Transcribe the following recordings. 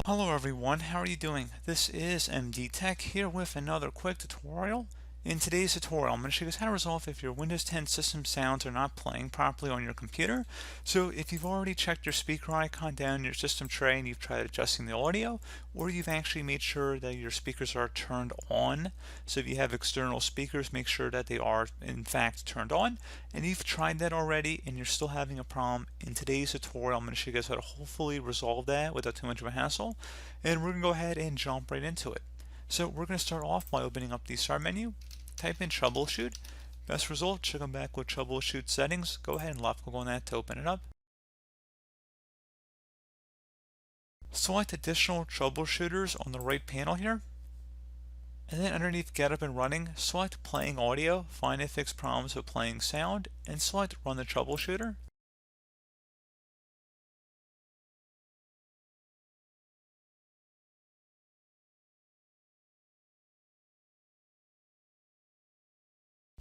Hello everyone, how are you doing? This is MD Tech here with another quick tutorial. In today's tutorial, I'm going to show you guys how to resolve if your Windows 10 system sounds are not playing properly on your computer. So if you've already checked your speaker icon down in your system tray and you've tried adjusting the audio, or you've actually made sure that your speakers are turned on. So if you have external speakers, make sure that they are in fact turned on. And you've tried that already and you're still having a problem, in today's tutorial I'm going to show you guys how to hopefully resolve that without too much of a hassle. And we're going to go ahead and jump right into it. So we're going to start off by opening up the start menu. Type in troubleshoot. Best result should come back with troubleshoot settings. Go ahead and left click on that to open it up. Select additional troubleshooters on the right panel here. And then underneath get up and running, select playing audio, find and fix problems with playing sound, and select run the troubleshooter.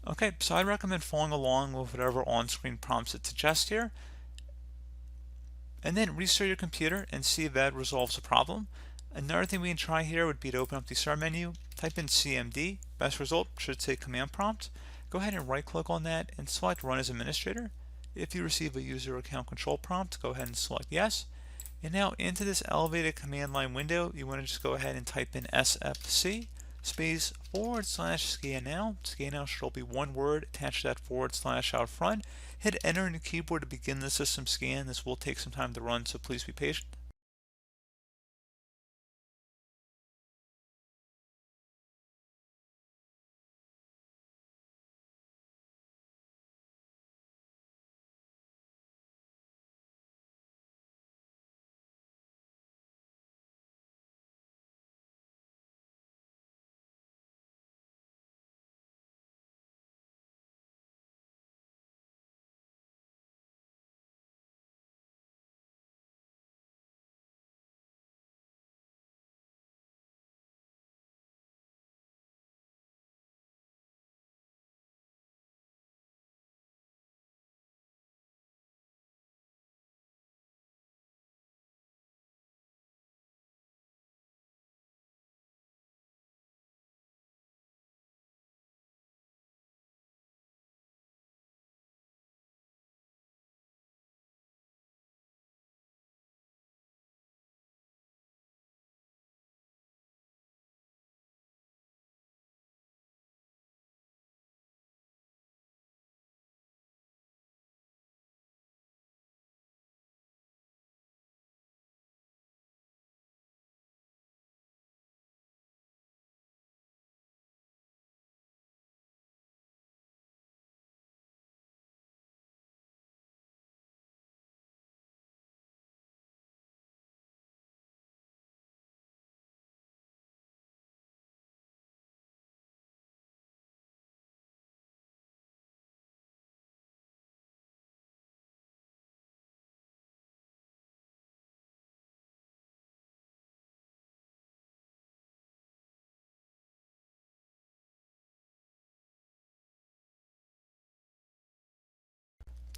Okay, so I'd recommend following along with whatever on-screen prompts it suggests here. And then restart your computer and see if that resolves the problem. Another thing we can try here would be to open up the start menu, type in CMD, best result should say command prompt. Go ahead and right click on that and select run as administrator. If you receive a user account control prompt, go ahead and select yes. And now into this elevated command line window, you want to just go ahead and type in SFC space /scan now. Scan now should all be one word, attach that / out front. Hit enter on the keyboard to begin the system scan. This will take some time to run, so please be patient.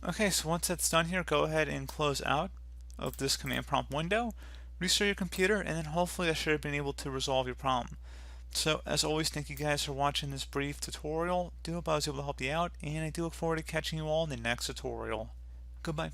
Okay, so once that's done here, go ahead and close out of this command prompt window, restart your computer, and then hopefully I should have been able to resolve your problem. So as always, thank you guys for watching this brief tutorial. Do hope I was able to help you out, and I do look forward to catching you all in the next tutorial. Goodbye.